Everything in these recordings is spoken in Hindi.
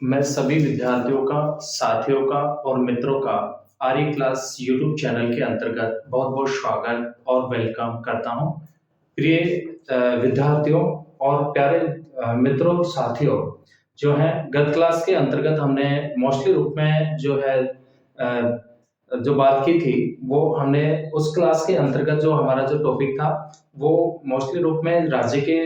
मैं सभी विद्यार्थियों का, साथियों का और मित्रों का आर्य क्लास यूट्यूब चैनल के अंतर्गत बहुत-बहुत स्वागत और वेलकम करता हूँ। प्रिय विद्यार्थियों और प्यारे मित्रों, साथियों, जो है गत क्लास के अंतर्गत हमने मोस्टली रूप में जो बात की थी, वो हमने उस क्लास के अंतर्गत जो हमारा जो टॉपिक था, वो मोस्टली रूप में राज्य के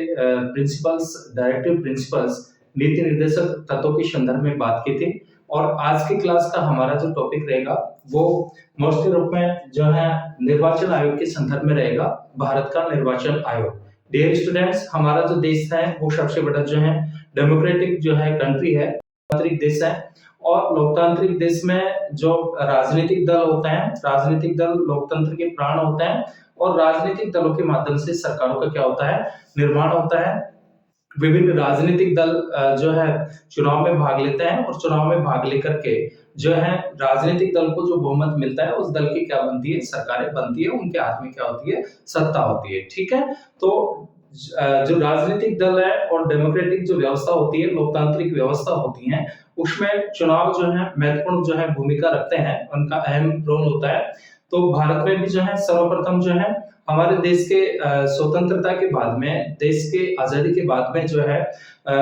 प्रिंसिपल्स, डायरेक्टिव प्रिंसिपल्स, नीति निर्देशक तत्वों के संदर्भ में बात की थी। और आज की क्लास का हमारा जो टॉपिक रहेगा, वो मोस्टली रूप में जो है निर्वाचन आयोग के संदर्भ में रहेगा, भारत का निर्वाचन आयोग। डियर स्टूडेंट्स, हमारा जो देश है वो सबसे बड़ा जो है डेमोक्रेटिक जो है कंट्री है, लोकतांत्रिक देश है। और लोकतांत्रिक देश में जो राजनीतिक दल होते हैं, राजनीतिक दल लोकतंत्र के प्राण होते हैं और राजनीतिक दलों के माध्यम से सरकारों का क्या होता है, निर्माण होता है। विभिन्न राजनीतिक दल जो है चुनाव में भाग लेते हैं और चुनाव में भाग लेकर के जो है राजनीतिक दल को जो बहुमत मिलता है, उस दल की क्या बनती है, सरकारें बनती है, उनके हाथ में क्या होती है, सत्ता होती है। ठीक है? तो जो राजनीतिक दल है और डेमोक्रेटिक जो व्यवस्था होती है, लोकतांत्रिक व्यवस्था होती है, उसमें चुनाव जो है महत्वपूर्ण जो है भूमिका रखते हैं, उनका अहम रोल होता है। तो भारत में भी जो है सर्वप्रथम जो है हमारे देश के स्वतंत्रता के बाद में, देश के आजादी के बाद में जो है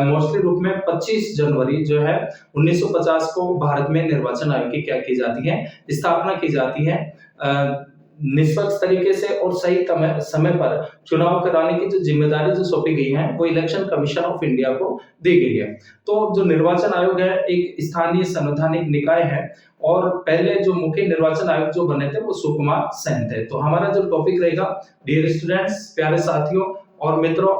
मोस्टली रूप में 25 जनवरी जो है 1950 को भारत में निर्वाचन आयोग की क्या की जाती है, स्थापना की जाती है। निष्पक्ष तरीके से और सही समय पर चुनाव कराने की जो जिम्मेदारी जो सौंपी गई है, वो इलेक्शन कमीशन ऑफ इंडिया को दी गई है। तो जो निर्वाचन आयोग है, एक स्थानीय संवैधानिक निकाय है और पहले जो मुख्य निर्वाचन आयोग जो बने थे, वो सुकुमार सेन थे। तो हमारा जो टॉपिक रहेगा, डियर स्टूडेंट्स, प्यारे साथियों और मित्रों,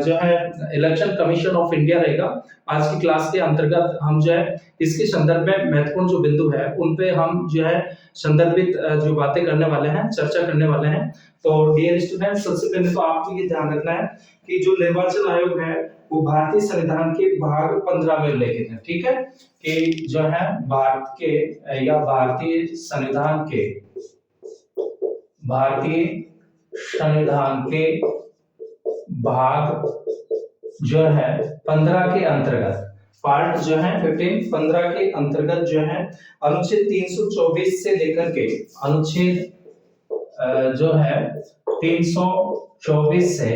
जो है इलेक्शन कमीशन ऑफ इंडिया रहेगा। आज की क्लास के अंतर्गत हम जो है इसके संदर्भ में महत्वपूर्ण जो बिंदु है, उन पे हम जो है संदर्भित जो बातें करने वाले हैं, चर्चा करने वाले हैं। तो डियर स्टूडेंट्स, सबसे पहले तो आपको ये ध्यान रखना है कि जो निर्वाचन आयोग है, वो भारतीय संविधान के भाग 15 में उल्लेखित है। ठीक है? कि जो है भारत के या भारतीय संविधान के भाग जो है 15 के अंतर्गत, पार्ट जो है 15 के अंतर्गत जो है अनुच्छेद 324 से लेकर के अनुच्छेद जो है 324 से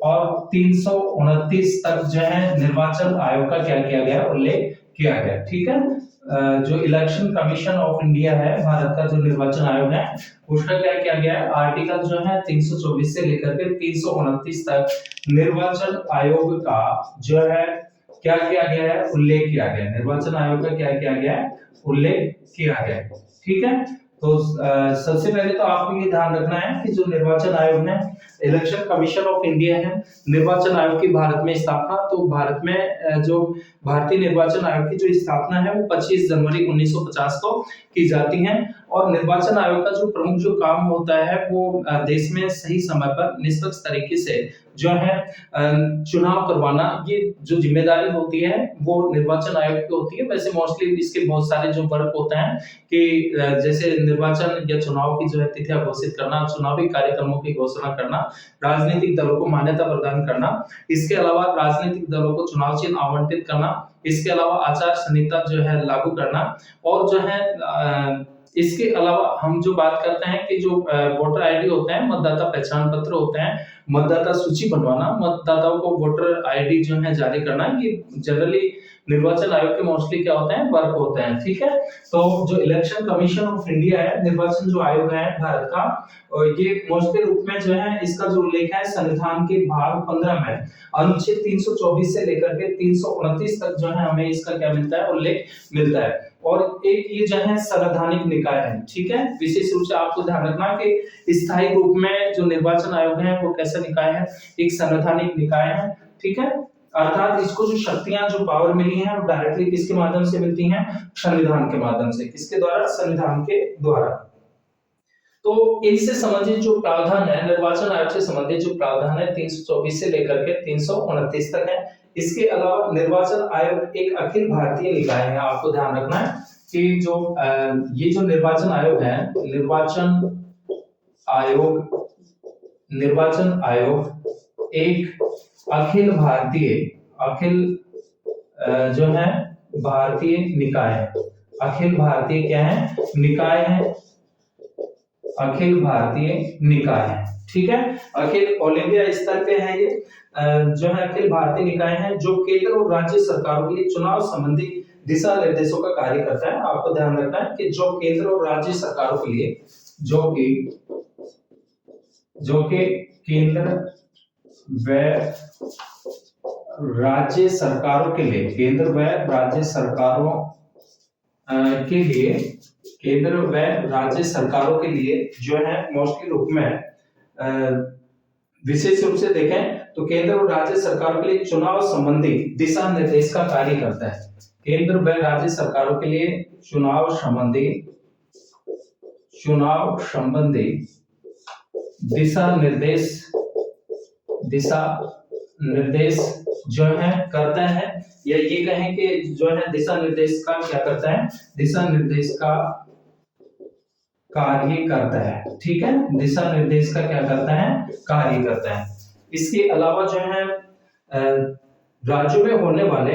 और 329 तक जो है निर्वाचन आयोग का क्या किया गया, उल्लेख किया गया। ठीक है? जो इलेक्शन कमीशन ऑफ इंडिया है, भारत का जो निर्वाचन आयोग है, उसका क्या किया गया है, आर्टिकल जो है 324 से लेकर के 329 तक निर्वाचन आयोग का जो है क्या किया गया है, उल्लेख किया गया है। निर्वाचन आयोग का क्या किया गया है, उल्लेख किया गया है। ठीक है? तो सबसे पहले तो आपको ये ध्यान रखना है कि जो निर्वाचन आयोग है, इलेक्शन कमीशन ऑफ इंडिया है, निर्वाचन आयोग की भारत में स्थापना, तो भारत में जो भारतीय निर्वाचन आयोग की जो स्थापना है, वो 25 जनवरी 1950 को की जाती है। और निर्वाचन आयोग का जो प्रमुख जो काम होता है, वो देश में सही समय पर निष्पक्ष तरीके से जो है चुनाव करवाना, ये जो जिम्मेदारी होती है वो निर्वाचन आयोग की होती है। वैसे मोस्टली इसके बहुत सारे जो वर्क होते हैं कि जैसे निर्वाचन या चुनाव की जो है तिथियां घोषित करना, चुनावी कार्यक्रमों की घोषणा करना, राजनीतिक दलों को मान्यता प्रदान करना, इसके अलावा राजनीतिक दलों को चुनाव चिन्ह आवंटित करना, इसके अलावा आचार संहिता जो है लागू करना, और जो है इसके अलावा हम जो बात करते हैं कि जो वोटर आईडी होते हैं, मतदाता पहचान पत्र होते हैं, मतदाता सूची बनवाना, मतदाताओं को वोटर आईडी जो है जारी करना, ये जनरली निर्वाचन आयोग के मोस्टली क्या होते हैं, वर्क होते हैं। ठीक है? तो जो इलेक्शन कमीशन ऑफ इंडिया है, निर्वाचन जो आयोग है भारत का, ये मोस्टली रूप में जो है इसका जो उल्लेख है संविधान के भाग 15 में अनुच्छेद 324 से लेकर के 329 तक जो है हमें इसका क्या मिलता है, उल्लेख मिलता है। और एक ये जो है संवैधानिक निकाय है। ठीक है? विशेष रूप से आपको ध्यान रखना कि स्थायी रूप में जो निर्वाचन आयोग है, वो कैसा निकाय है, एक संवैधानिक निकाय है। ठीक है? अर्थात इसको जो शक्तियां, जो पावर मिली है, वो डायरेक्टली किसके माध्यम से मिलती हैं, संविधान के माध्यम से। किसके द्वारा? संविधान के द्वारा। तो इनसे संबंधित जो प्रावधान है, निर्वाचन आयोग से संबंधित जो प्रावधान है 324 से लेकर के 329 तक है। इसके अलावा निर्वाचन आयोग एक अखिल भारतीय निकाय है। आपको ध्यान रखना है कि ये जो निर्वाचन आयोग है, निर्वाचन आयोग एक अखिल भारतीय, जो है भारतीय निकाय, अखिल भारतीय क्या है, निकाय है, अखिल भारतीय निकाय है। ठीक है, अखिल ऑल इंडिया स्तर पे है ये जो है अखिल भारतीय निकाय है, जो केंद्र और राज्य सरकारों के लिए चुनाव संबंधी दिशा निर्देशों का कार्य करता है। आपको ध्यान रखना है कि जो केंद्र और राज्य सरकारों के लिए, जो कि केंद्र व राज्य सरकारों के लिए, केंद्र व राज्य सरकारों के लिए, केंद्र व राज्य सरकारों के लिए जो है मोस्टली रूप में विशेष रूप से देखें तो केंद्र और राज्य सरकारों के लिए चुनाव संबंधी दिशा निर्देश का कार्य करता है। केंद्र व राज्य सरकारों के लिए चुनाव संबंधी दिशा निर्देश जो है करता है, या ये कहें कि जो है दिशा निर्देश का क्या करता है, दिशा निर्देश का कार्य करता है। ठीक है, दिशा निर्देश का क्या करता है, कार्य करता है। इसके अलावा जो है राज्यों में होने वाले,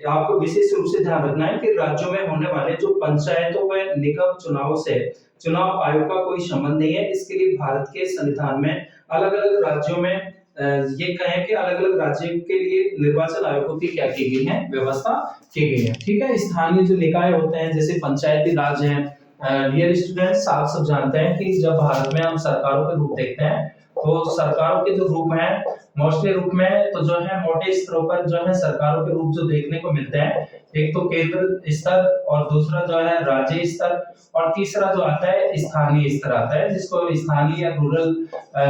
आपको विशेष रूप से ध्यान रखना है कि राज्यों में होने वाले जो पंचायतों व निगम चुनाव से चुनाव आयोग का कोई संबंध नहीं है। इसके लिए भारत के संविधान में अलग अलग राज्यों में ये कहें कि अलग अलग राज्य के लिए निर्वाचन आयोगों की क्या की गई है, व्यवस्था की गई है। ठीक है, स्थानीय जो निकाय होते हैं जैसे पंचायती राज है, डियर स्टूडेंट्स आप सब जानते हैं कि जब भारत में हम सरकारों के रूप देखते हैं तो सरकारों के जो रूप हैं मोस्टली रूप में तो जो है मोटे स्तरों पर जो है सरकारों के रूप जो देखने को मिलते हैं, एक तो केंद्र स्तर और दूसरा जो है राज्य स्तर और तीसरा जो आता है स्थानीय स्तर आता है, जिसको स्थानीय या रूरल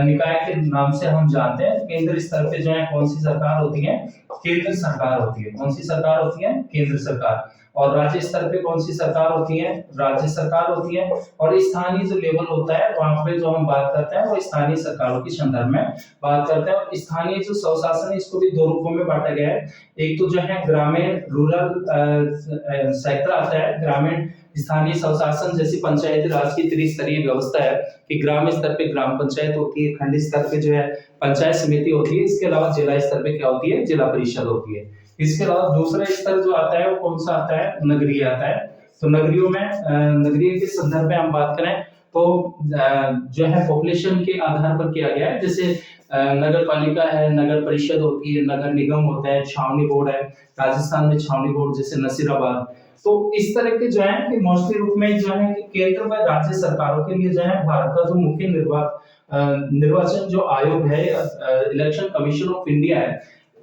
निकाय के नाम से हम जानते हैं। केंद्र स्तर पे जो है कौन सी सरकार होती है, केंद्र सरकार होती है। कौन सी सरकार होती है, केंद्र सरकार। और राज्य स्तर पे कौन सी सरकार होती है, राज्य सरकार होती है। और स्थानीय जो लेवल होता है वहां पे जो हम बात करते हैं वो स्थानीय सरकारों के संदर्भ में बात करते हैं। और स्थानीय जो स्वशासन है इसको भी दो रूपों में बांटा गया है, एक तो जो है ग्रामीण रूरल सेक्टर आता है, ग्रामीण स्थानीय स्वशासन जैसे पंचायती राज की त्रिस्तरीय व्यवस्था है कि ग्राम स्तर पे ग्राम पंचायत होती है, खंड स्तर पे जो है पंचायत समिति होती है, इसके अलावा जिला स्तर पे क्या होती है, जिला परिषद होती है। इसके अलावा दूसरा स्तर जो आता है वो कौन सा आता है, नगरीय आता है। तो नगरियों में नगरीय के संदर्भ में हम बात करें तो जो है पॉपुलेशन के आधार पर किया गया है, जैसे नगर पालिका है, नगर परिषद होती है, नगर निगम होता है, छावनी बोर्ड है, राजस्थान में छावनी बोर्ड जैसे नसीराबाद। तो इस तरह के जो है कि मोस्टली रूप में जो है कि केंद्र व राज्य सरकारों के लिए जो है भारत का जो मुख्य निर्वाचन जो आयोग है, इलेक्शन कमीशन ऑफ इंडिया है,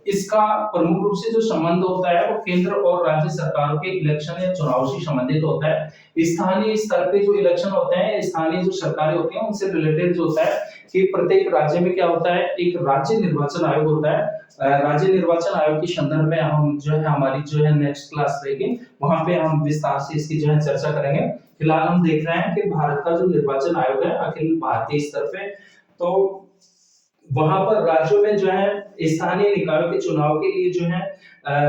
इसका प्रमुख रूप से जो संबंध होता है वो केंद्र और राज्य सरकारों के इलेक्शन या चुनाव से संबंधित होता है। स्थानीय स्तर पे जो इलेक्शन होते हैं, स्थानीय जो सरकारें होती हैं उनसे रिलेटेड जो होता है कि प्रत्येक राज्य में क्या होता है, एक राज्य निर्वाचन आयोग होता है। राज्य निर्वाचन आयोग के संदर्भ में हम जो है हमारी जो है नेक्स्ट क्लास रहेगी, वहां पे हम विस्तार से इसकी जो है चर्चा करेंगे। फिलहाल हम देख रहे हैं कि भारत का जो निर्वाचन आयोग है अखिल भारतीय स्तर पे, तो वहां पर राज्यों में जो है स्थानीय निकायों के चुनाव के लिए जो है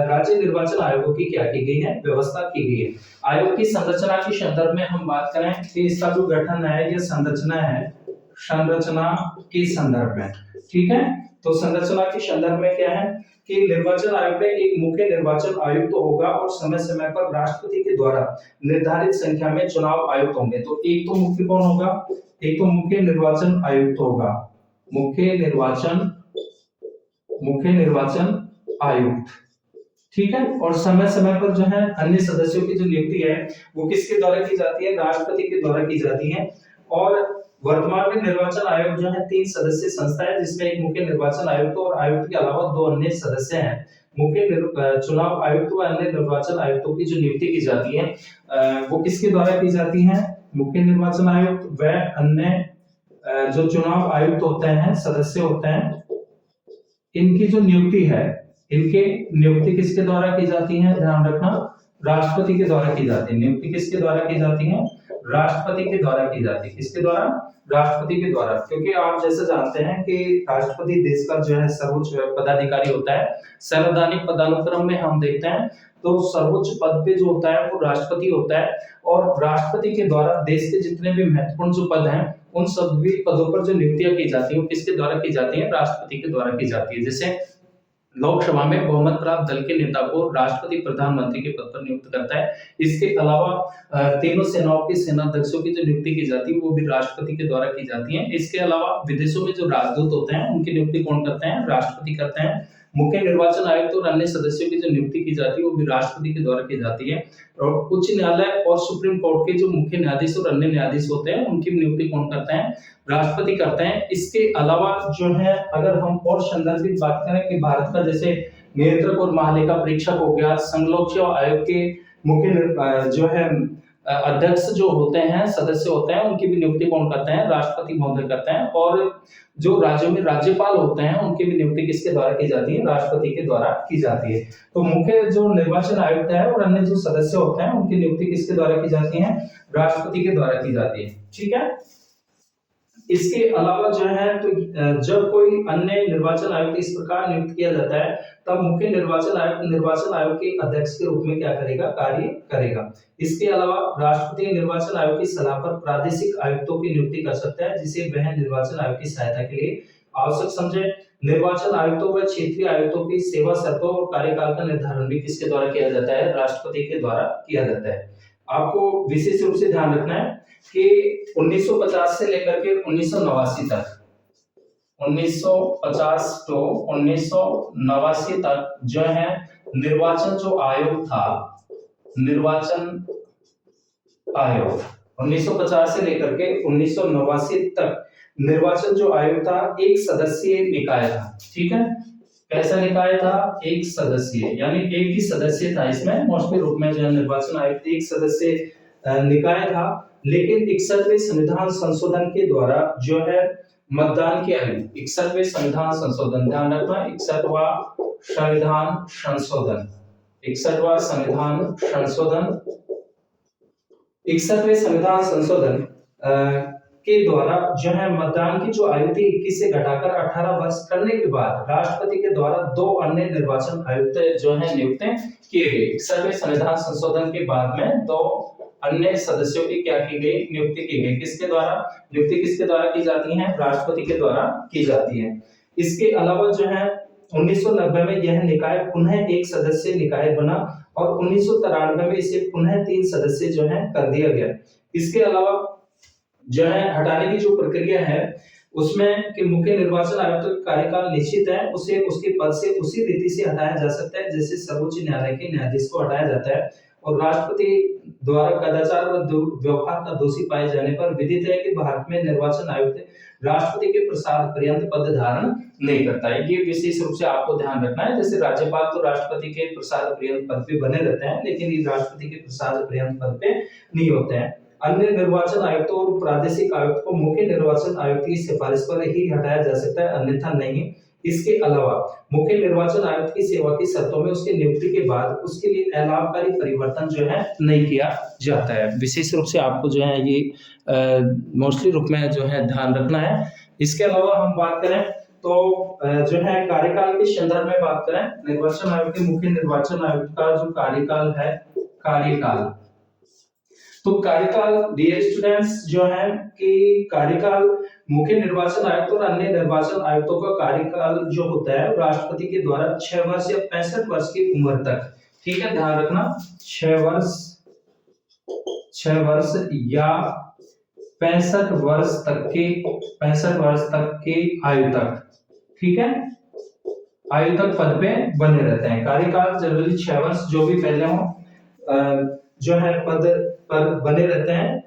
राज्य निर्वाचन आयोगों की क्या की गई है, व्यवस्था की गई है। आयोग की संरचना के संदर्भ में हम बात करें कि इसका जो गठन है ये संरचना है, संरचना के संदर्भ में। ठीक है, तो संरचना के संदर्भ में क्या है कि निर्वाचन आयोग में एक मुख्य निर्वाचन आयुक्त तो होगा और समय समय पर राष्ट्रपति के द्वारा निर्धारित संख्या में चुनाव आयुक्त होंगे। तो एक तो मुख्य कौन होगा, एक तो मुख्य निर्वाचन आयुक्त होगा, मुख्य निर्वाचन आयुक्त। ठीक है, और समय समय पर जो है अन्य सदस्यों की जो नियुक्ति है वो किसके द्वारा की जाती है, राष्ट्रपति के द्वारा की जाती है। और वर्तमान में निर्वाचन आयोग जो है 3 सदस्यीय संस्था है, जिसमें एक मुख्य निर्वाचन आयुक्त और आयुक्त के अलावा 2 अन्य सदस्य हैं। मुख्य चुनाव आयुक्त व अन्य निर्वाचन आयुक्तों की जो नियुक्ति की जाती है वो किसके द्वारा की जाती है, मुख्य निर्वाचन आयुक्त व अन्य जो चुनाव आयुक्त होते हैं, सदस्य होते हैं, इनकी जो नियुक्ति है, इनके नियुक्ति किसके द्वारा की जाती है, ध्यान रखना, राष्ट्रपति के द्वारा की जाती है। नियुक्ति किसके द्वारा की जाती है, राष्ट्रपति के द्वारा की जाती है। किसके द्वारा, राष्ट्रपति के द्वारा। क्योंकि आप जैसे जानते हैं कि राष्ट्रपति देश का जो है सर्वोच्च पदाधिकारी होता है। संवैधानिक पदानुक्रम में हम देखते हैं तो सर्वोच्च पद पे जो होता है वो राष्ट्रपति होता है, और राष्ट्रपति के द्वारा देश के जितने भी महत्वपूर्ण जो पद हैं उन सभी पदों पर जो नियुक्तियां की जाती है वो किसके द्वारा की जाती है, राष्ट्रपति के द्वारा की जाती है। जैसे लोकसभा में बहुमत प्राप्त दल के नेता को राष्ट्रपति प्रधानमंत्री के पद पर नियुक्त करता है। इसके अलावा तीनों सेनाओं के सेनाध्यक्षों की जो नियुक्ति की जाती है वो भी राष्ट्रपति के द्वारा की जाती है। इसके अलावा विदेशों में जो राजदूत होते हैं उनकी नियुक्ति कौन करते हैं? राष्ट्रपति करते हैं। मुख्य निर्वाचन आयुक्त और अन्य सदस्यों की जो नियुक्ति की जाती है वो भी राष्ट्रपति के द्वारा की जाती है। और उच्च न्यायालय और सुप्रीम कोर्ट के जो मुख्य न्यायाधीश और अन्य न्यायाधीश होते हैं उनकी नियुक्ति कौन करते हैं? राष्ट्रपति करते हैं। इसके अलावा जो है अगर हम और संदर्भित बात करें कि भारत का जैसे नियंत्रक और महालेखा परीक्षक हो गया, संघ लोक सेवा आयोग के मुख्य जो है अध्यक्ष जो होते हैं, सदस्य होते हैं, उनकी भी नियुक्ति कौन करते हैं? राष्ट्रपति महोदय करते हैं। और जो राज्यों में राज्यपाल होते हैं उनकी भी नियुक्ति किसके द्वारा की जाती है? राष्ट्रपति के द्वारा की जाती है। तो मुख्य जो निर्वाचन आयुक्त है और अन्य जो सदस्य होते हैं उनकी नियुक्ति किसके द्वारा की जाती है? राष्ट्रपति के द्वारा की जाती है। ठीक है। इसके अलावा जो है तो जब कोई अन्य निर्वाचन आयुक्त इस प्रकार नियुक्त किया जाता है तब मुख्य निर्वाचन आयोग के अध्यक्ष के रूप में क्या करेगा? कार्य करेगा। इसके अलावा राष्ट्रपति निर्वाचन आयोग की सलाह पर प्रादेशिक आयुक्तों की नियुक्ति कर सकता है जिसे वह निर्वाचन आयोग की सहायता के लिए आवश्यक समझे। निर्वाचन आयुक्तों व क्षेत्रीय आयुक्तों की सेवा शर्तों और कार्यकाल का निर्धारण भी किसके द्वारा किया जाता है? राष्ट्रपति के द्वारा किया जाता है। आपको विशेष रूप से ध्यान रखना है कि 1950 से लेकर के 1989 तक 1950 to 1989 तक जो है निर्वाचन जो आयोग था, निर्वाचन आयोग 1950 से लेकर के 1989 तक निर्वाचन जो आयोग था एक सदस्यीय निकाय था। ठीक है। कैसा निकाय था? एक सदस्यीय, यानी एक ही सदस्य था इसमें। मोस्टली रूप में जो निर्वाचन आयोग एक सदस्य निकाय था। लेकिन 61वें संविधान संशोधन के द्वारा जो है मतदान की आयु 61वें संविधान संशोधन, ध्यान रखना 61वां संविधान संशोधन, 61वां संविधान संशोधन, 61वें संविधान संशोधन के द्वारा जो है मतदान की जो आयु थी 21 से घटाकर 18 वर्ष करने के बाद राष्ट्रपति के द्वारा 2 अन्य निर्वाचन आयुक्त जो है नियुक्त किए गए। 61वें संविधान संशोधन के बाद में 2 अन्य सदस्यों की क्या की गई? नियुक्ति की गई। किसके द्वारा? नियुक्ति किसके द्वारा की जाती है? राष्ट्रपति के द्वारा की जाती है। इसके अलावा जो है 1990 में यह निकाय पुनः एक सदस्य निकाय बना और 1993 में इसे पुनः 3 सदस्य जो है कर दिया गया। इसके अलावा जो है हटाने की जो प्रक्रिया है उसमें कि मुख्य निर्वाचन आयुक्त का कार्यकाल निश्चित है, उसे उसके पद से उसी रीति से हटाया जा सकता है जैसे सर्वोच्च न्यायालय के न्यायाधीश को हटाया जाता है। और राष्ट्रपति द्वारा कदाचार व दुर्व्यवहार का दोषी पाए जाने पर विदित है कि भारत में निर्वाचन आयुक्त राष्ट्रपति के प्रसाद पर्यंत पद धारण नहीं करता है। ये विशेष रूप से आपको ध्यान रखना है। जैसे राज्यपाल तो राष्ट्रपति के प्रसाद पर्यंत पद पे बने रहते हैं, लेकिन ये राष्ट्रपति के प्रसाद पर्यंत पद पे नहीं होते हैं। अन्य निर्वाचन आयुक्तों और प्रादेशिक आयुक्त को मुख्य निर्वाचन आयुक्त की सिफारिश पर ही हटाया जा सकता है, अन्यथा नहीं। इसके अलावा मुख्य निर्वाचन आयुक्त की सेवा की शर्तों में उसकी नियुक्ति के बाद उसके लिए अलाभकारी परिवर्तन जो है नहीं किया जाता है। विशेष रूप से आपको जो है ये मोस्टली रूप में जो है ध्यान रखना है। इसके अलावा हम बात करें तो जो है कार्यकाल के संदर्भ में बात करें, निर्वाचन आयोग के मुख्य निर्वाचन आयुक्त का जो कार्यकाल है, कार्यकाल तो कार्यकाल डियर स्टूडेंट्स जो है कि कार्यकाल मुख्य निर्वाचन आयुक्त और अन्य निर्वाचन आयुक्तों का कार्यकाल जो होता है राष्ट्रपति के द्वारा 6 वर्ष या 65 वर्ष की उम्र तक, ठीक है ध्यान रखना 6 वर्ष या 65 वर्ष तक की आयु तक, ठीक है आयु तक पद पे बने रहते हैं। कार्यकाल जनरली 6 वर्ष जो भी पहले हो जो है पद पर बने रहते हैं,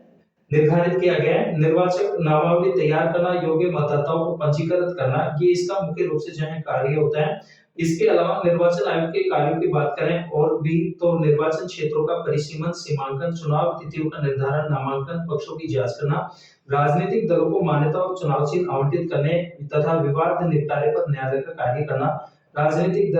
निर्धारित किया गया है। निर्वाचक नामावली तैयार करना, योग्य मतदाताओं को पंजीकृत करना, ये इसका मुख्य रूप से जो है कार्य होता है। इसके अलावा निर्वाचन आयोग के कार्यों की बात करें और भी तो निर्वाचन क्षेत्रों का परिसीमन, सीमांकन, चुनाव तिथियों का निर्धारण, नामांकन पक्षों की जांच करना, राजनीतिक दलों को मान्यता और चुनाव चिन्ह आवंटित करने तथा विवाद निपटारे पर न्यायालय का कार्य करना, राजनीतिक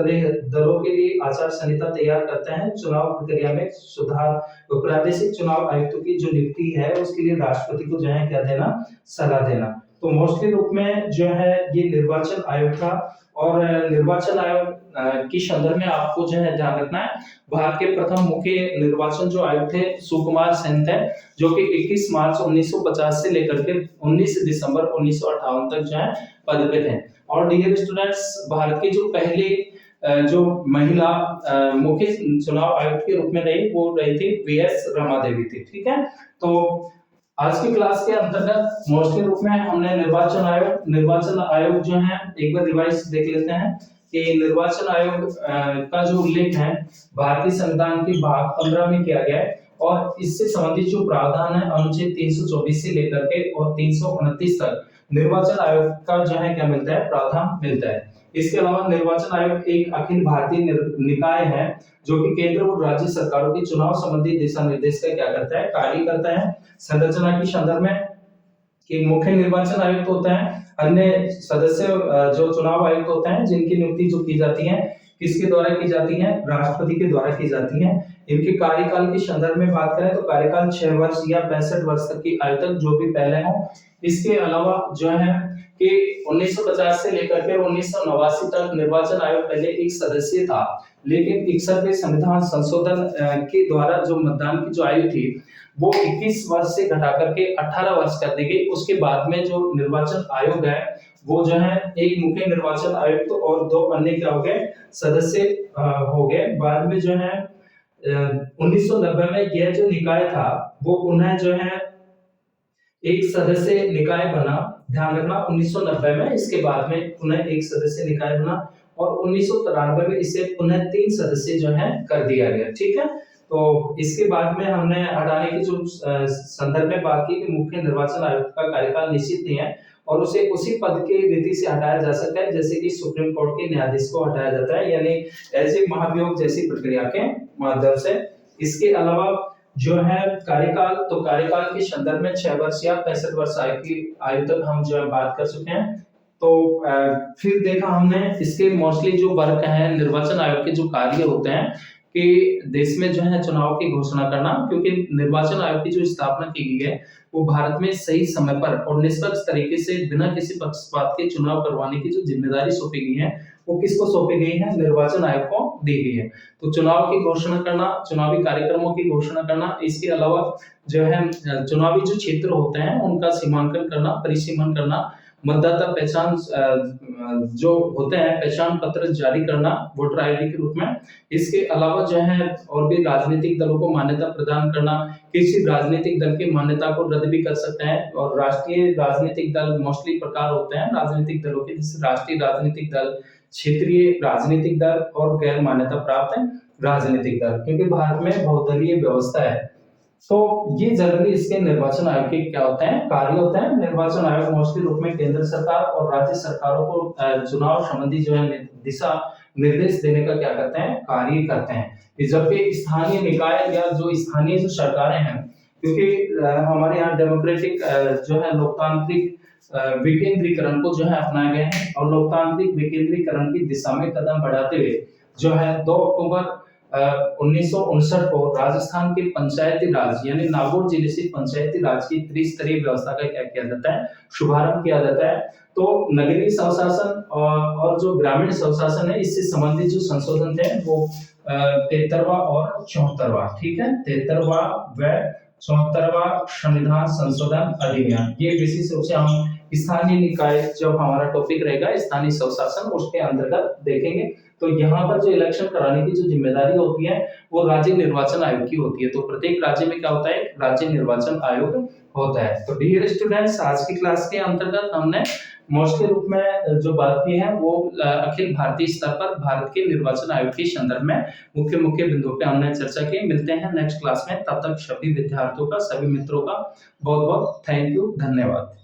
दलों के लिए आचार संहिता तैयार करते हैं, चुनाव प्रक्रिया में सुधार, प्रादेशिक चुनाव आयुक्तों की जो नियुक्ति है उसके लिए राष्ट्रपति को जो है क्या देना, सलाह देना। तो मोस्टली रूप में जो है ये निर्वाचन आयोग था। और निर्वाचन आयोग की संदर्भ में आपको जो है ध्यान रखना है, भारत के प्रथम मुख्य निर्वाचन जो आयुक्त थे सुकुमार सेन थे, जो कि 21 मार्च 1950 से लेकर के 19 दिसंबर 1958 तक जो है पद पे थे। और डियर स्टूडेंट्स, भारत के जो पहले जो महिला मुख्य चुनाव आयुक्त के रूप में रही वो रही थी वीएस रमा देवी थी। ठीक है, तो आज की क्लास के अंतर्गत मोस्टली रूप में हमने निर्वाचन आयोग जो है एक बार रिवाइज देख लेते हैं कि निर्वाचन आयोग का जो उल्लेख है भारतीय संविधान के भाग 15 में किया गया है और इससे संबंधित जो प्रावधान है अनुच्छेद 324 से लेकर के और 329 तक निर्वाचन आयोग का जो है क्या मिलता है, प्रावधान मिलता है। इसके अलावा निर्वाचन आयोग एक अखिल भारतीय निकाय है जो कि केंद्र और राज्य सरकारों के चुनाव संबंधी दिशा निर्देश का क्या करता है, कार्य करता है। संरचना के संदर्भ में कि मुख्य निर्वाचन आयुक्त होता है, अन्य सदस्य जो चुनाव आयुक्त होते हैं जिनकी नियुक्ति जो की जाती है किसके द्वारा की जाती है, राष्ट्रपति के द्वारा की जाती है। इनके कार्यकाल के संदर्भ में बात करें तो कार्यकाल 6 वर्ष या 65 वर्ष तक की आयु तक जो भी पहले हो। इसके अलावा जो है कि 1950 से लेकर के 1989 तक निर्वाचन आयोग पहले एक सदस्य था, लेकिन 61वें संविधान संशोधन के द्वारा जो मतदान की जो आयु थी वो 21 वर्ष से घटा करके 18 वर्ष कर दी गई। उसके बाद में जो निर्वाचन आयोग है वो जो है एक मुख्य निर्वाचन आयुक्त और 2 अन्य क्या हो गए, सदस्य हो गए। बाद में जो है 1990 में यह जो निकाय था वो पुनः जो है एक सदस्य निकाय बना। ध्यान रखना 1990 में, इसके बाद में पुनः एक सदस्य निकाय बना और 1993 में इसे पुनः 3 सदस्य जो है कर दिया गया। ठीक है, तो इसके बाद में हमने हटाने की जो संदर्भ में बात की कि मुख्य निर्वाचन आयुक्त का कार्यकाल निश्चित नहीं है और उसे उसी पद के रीति से हटाया जा सकता है जैसे कि सुप्रीम कोर्ट के न्यायाधीश को हटाया जाता है, यानी ऐसे महाभियोग जैसी प्रक्रिया के माध्यम से। इसके अलावा जो है कार्यकाल, तो कार्यकाल के संदर्भ में 6 वर्ष या 65 वर्ष आयु तक हम जो है बात कर चुके हैं। तो फिर देखा हमने इसके मोस्टली जो वर्क है निर्वाचन आयोग के जो कार्य होते हैं कि देश में जो है चुनाव की घोषणा करना, क्योंकि निर्वाचन आयोग की जो स्थापना की गई है वो भारत में सही समय पर और निष्पक्ष तरीके से बिना किसी पक्षपात के चुनाव करवाने की जो जिम्मेदारी सौंपी गई है वो किसको सौंपी गई है, निर्वाचन आयोग को दी गई है। तो चुनाव की घोषणा करना, चुनावी कार्यक्रमों की घोषणा करना, इसके अलावा जो है चुनावी जो क्षेत्र होते हैं उनका सीमांकन करना, परिसीमन करना, मतदाता पहचान जो होते हैं पहचान पत्र जारी करना वोटर आईडी के रूप में। इसके अलावा जो है और भी राजनीतिक दलों को मान्यता प्रदान करना, किसी राजनीतिक दल की मान्यता को रद्द भी कर सकते हैं। और राष्ट्रीय राजनीतिक दल मोस्टली प्रकार होते हैं राजनीतिक दलों के, जैसे राष्ट्रीय राजनीतिक दल, क्षेत्रीय राजनीतिक दल और गैर मान्यता प्राप्त राजनीतिक दल, क्योंकि भारत में बहुदलीय व्यवस्था है। तो ये जनरली इसके निर्वाचन आयोग के क्या होते हैं, कार्य होते हैं। निर्वाचन आयोग मोस्टली रूप में केंद्र सरकार और राज्य सरकारों को चुनाव संबंधी जो है दिशा निर्देश देने का क्या करते हैं, कार्य करते हैं। जबकि स्थानीय निकाय या जो स्थानीय जो सरकारें हैं, क्योंकि हमारे यहाँ डेमोक्रेटिक जो है लोकतांत्रिक विकेंद्रीकरण को जो है अपनाया गया है और लोकतांत्रिक विकेंद्रीकरण की दिशा में कदम बढ़ाते हुए जो है 2 अक्टूबर 1959 को राजस्थान के पंचायती राज यानी नागौर जिले से पंचायती राज की त्रिस्तरीय व्यवस्था का क्या किया जाता है, शुभारंभ किया जाता है। तो नगरीय स्वशासन और जो ग्रामीण स्वशासन है इससे संबंधित जो संशोधन थे वो 73वां और 74वां, ठीक है, 73वां व 74वां संविधान संशोधन अधिनियम, ये विशेष रूप से हम स्थानीय निकाय जब हमारा टॉपिक रहेगा स्थानीय स्वशासन उसके अंतर्गत देखेंगे। तो यहाँ पर जो इलेक्शन कराने की जो जिम्मेदारी होती है वो राज्य निर्वाचन आयोग की होती है। तो प्रत्येक राज्य में क्या होता है, राज्य निर्वाचन आयोग होता है। तो डियर स्टूडेंट्स, आज की क्लास के अंतर्गत हमने मोस्टली रूप में जो बात की है वो अखिल भारतीय स्तर पर भारत के निर्वाचन आयोग के संदर्भ में मुख्य बिंदुओं पे हमने चर्चा की। मिलते हैं नेक्स्ट क्लास में, तब तक सभी विद्यार्थियों का, सभी मित्रों का बहुत बहुत थैंक यू, धन्यवाद।